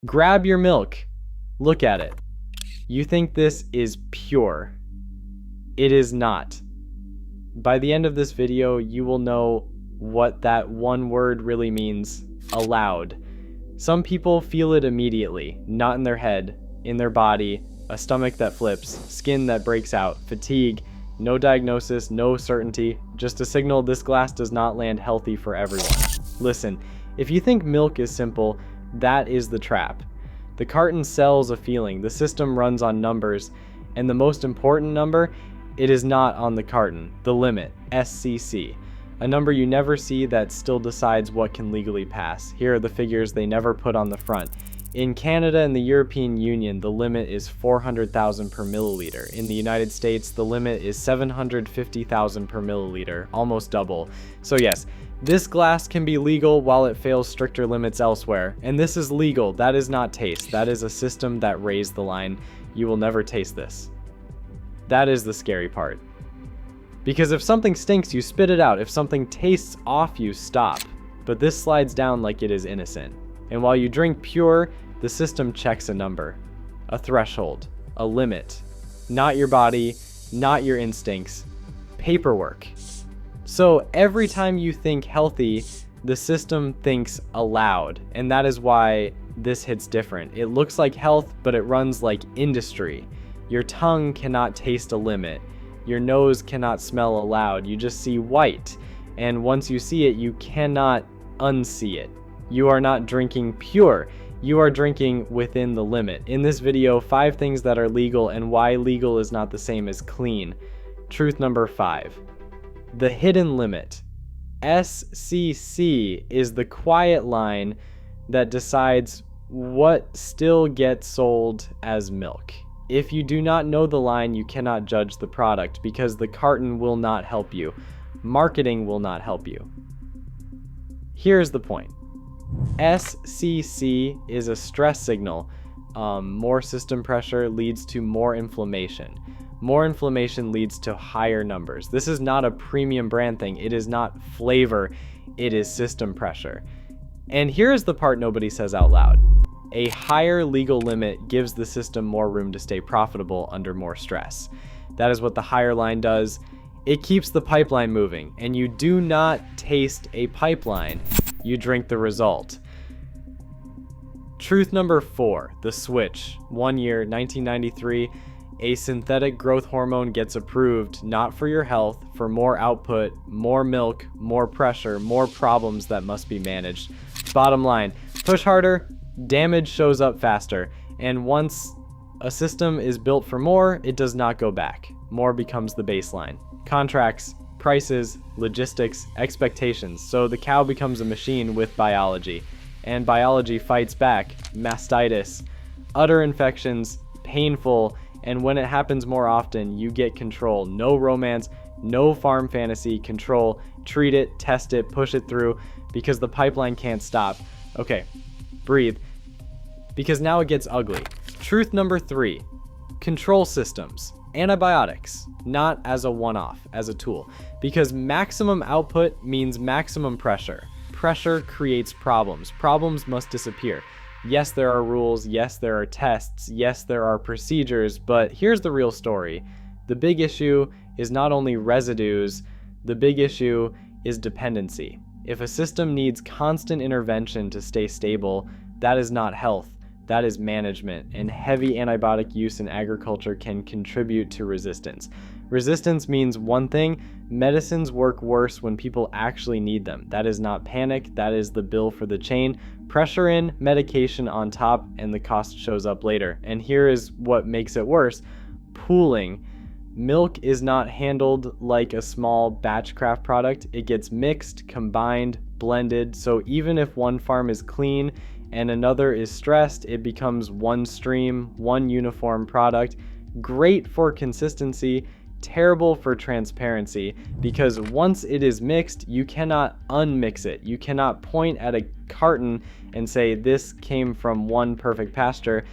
Grab your milk. Look at it. You think this is pure. It is not. By the end of this video, you will know what that one word really means: allowed. Some people feel it immediately, not in their head, in their body, a stomach that flips, skin that breaks out, fatigue, no diagnosis, no certainty, just a signal this glass does not land healthy for everyone. Listen, if you think milk is simple, that is the trap. The carton sells a feeling, the system runs on numbers, and the most important number, it is not on the carton, the limit, SCC. A number you never see that still decides what can legally pass. Here are the figures they never put on the front. In Canada and the European Union, the limit is 400,000 per milliliter. In the United States, the limit is 750,000 per milliliter, almost double. So yes, this glass can be legal while it fails stricter limits elsewhere. And this is legal, that is not taste. That is a system that raised the line. You will never taste this. That is the scary part. Because if something stinks, you spit it out. If something tastes off, you stop. But this slides down like it is innocent. And while you drink pure, the system checks a number, a threshold, a limit. Not your body, not your instincts, paperwork. So every time you think healthy, the system thinks allowed. And that is why this hits different. It looks like health, but it runs like industry. Your tongue cannot taste a limit. Your nose cannot smell allowed. You just see white. And once you see it, you cannot unsee it. You are not drinking pure. You are drinking within the limit. In this video, 5 things that are legal and why legal is not the same as clean. Truth number 5. The hidden limit. SCC is the quiet line that decides what still gets sold as milk. If you do not know the line, you cannot judge the product because the carton will not help you. Marketing will not help you. Here's the point. SCC is a stress signal. More system pressure leads to more inflammation. More inflammation leads to higher numbers. This is not a premium brand thing. It is not flavor. It is system pressure. And here's the part nobody says out loud. A higher legal limit gives the system more room to stay profitable under more stress. That is what the higher line does. It keeps the pipeline moving, and you do not taste a pipeline. You drink the result. Truth number 4, the switch. 1 year, 1993, a synthetic growth hormone gets approved, not for your health, for more output, more milk, more pressure, more problems that must be managed. Bottom line, push harder, damage shows up faster, and once a system is built for more, it does not go back. More becomes the baseline. Contracts, prices, logistics, expectations. So the cow becomes a machine with biology, and biology fights back. Mastitis, utter infections, painful, and when it happens more often, you get control. No romance, no farm fantasy, control. Treat it, test it, push it through, because the pipeline can't stop. Okay, breathe, because now it gets ugly. Truth number 3, control systems. Antibiotics, not as a one-off, as a tool, because maximum output means maximum pressure. Pressure creates problems. Problems must disappear. Yes, there are rules. Yes, there are tests. Yes, there are procedures, but here's the real story. The big issue is not only residues, the big issue is dependency. If a system needs constant intervention to stay stable, that is not health. That is management, and heavy antibiotic use in agriculture can contribute to resistance. Resistance means one thing: medicines work worse when people actually need them. That is not panic, that is the bill for the chain. Pressure in, medication on top, and the cost shows up later. And here is what makes it worse: pooling. Milk is not handled like a small batch craft product. It gets mixed, combined, blended, so even if one farm is clean and another is stressed, it becomes one stream, one uniform product. Great for consistency, terrible for transparency, because once it is mixed, you cannot unmix it. You cannot point at a carton and say this came from one perfect pasture.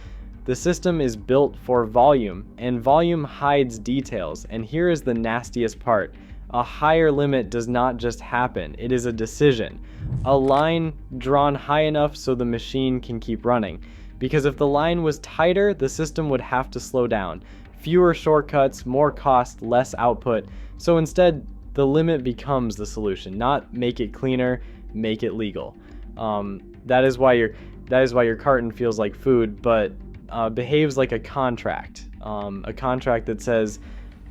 The system is built for volume, and volume hides details. And here is the nastiest part. A higher limit does not just happen, it is a decision. A line drawn high enough so the machine can keep running. Because if the line was tighter, the system would have to slow down. Fewer shortcuts, more cost, less output. So instead, the limit becomes the solution, not make it cleaner, make it legal. That is why your carton feels like food, but behaves like a contract that says,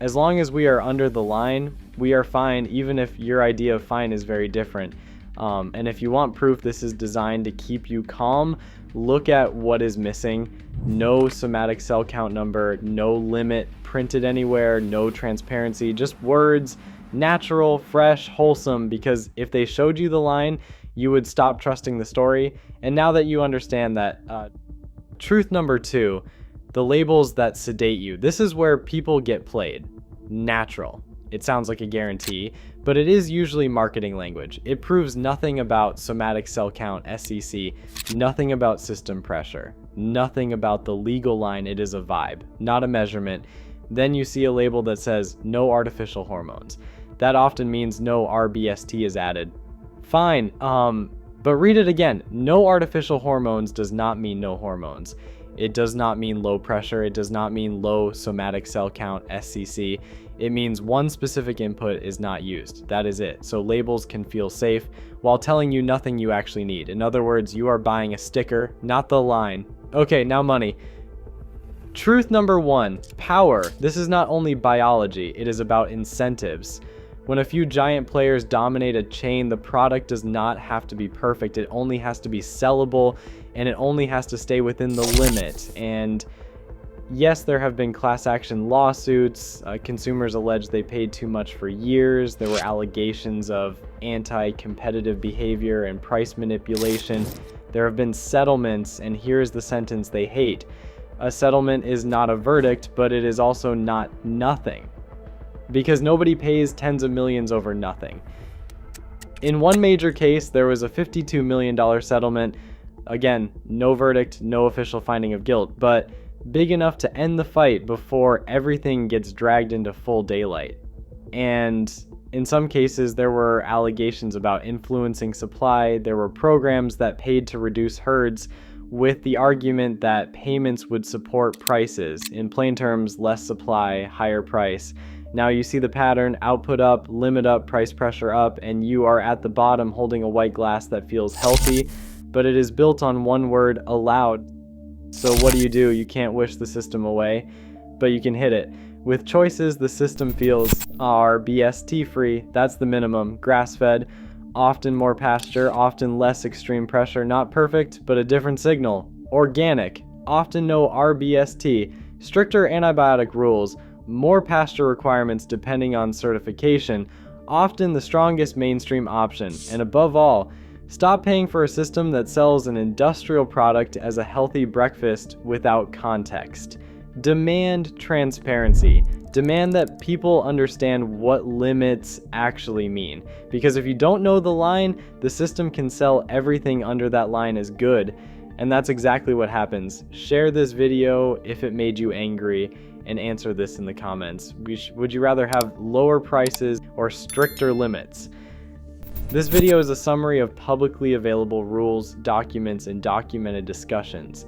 as long as we are under the line, we are fine, even if your idea of fine is very different. And if you want proof this is designed to keep you calm, look at what is missing. No somatic cell count number, no limit printed anywhere, no transparency, just words, natural, fresh, wholesome, because if they showed you the line, you would stop trusting the story. And now that you understand that, truth number 2, the labels that sedate you. This is where people get played. Natural. It sounds like a guarantee, but it is usually marketing language. It proves nothing about somatic cell count, SCC, nothing about system pressure, nothing about the legal line. It is a vibe, not a measurement. Then you see a label that says no artificial hormones. That often means no RBST is added. Fine, but read it again. No artificial hormones does not mean no hormones. It does not mean low pressure. It does not mean low somatic cell count, SCC. It means one specific input is not used. That is it. So labels can feel safe while telling you nothing you actually need. In other words, you are buying a sticker, not the line. Okay, now money. Truth number 1, power. This is not only biology, it is about incentives. When a few giant players dominate a chain, the product does not have to be perfect. It only has to be sellable, and it only has to stay within the limit. And yes, there have been class action lawsuits. Consumers allege they paid too much for years. There were allegations of anti-competitive behavior and price manipulation. There have been settlements, and here's the sentence they hate. A settlement is not a verdict, but it is also not nothing. Because nobody pays tens of millions over nothing. In one major case, there was a $52 million settlement. Again, no verdict, no official finding of guilt, but big enough to end the fight before everything gets dragged into full daylight. And in some cases, there were allegations about influencing supply. There were programs that paid to reduce herds with the argument that payments would support prices. In plain terms, less supply, higher price. Now you see the pattern: output up, limit up, price pressure up, and you are at the bottom holding a white glass that feels healthy, but it is built on one word: allowed. So what do? You can't wish the system away, but you can hit it. With choices, the system feels RBST free, that's the minimum, grass-fed, often more pasture, often less extreme pressure, not perfect, but a different signal. Organic, often no RBST, stricter antibiotic rules, more pasture requirements depending on certification, often the strongest mainstream option, and above all, stop paying for a system that sells an industrial product as a healthy breakfast without context. Demand transparency. Demand that people understand what limits actually mean. Because if you don't know the line, the system can sell everything under that line as good. And that's exactly what happens. Share this video if it made you angry, and answer this in the comments. Would you rather have lower prices or stricter limits? This video is a summary of publicly available rules, documents, and documented discussions.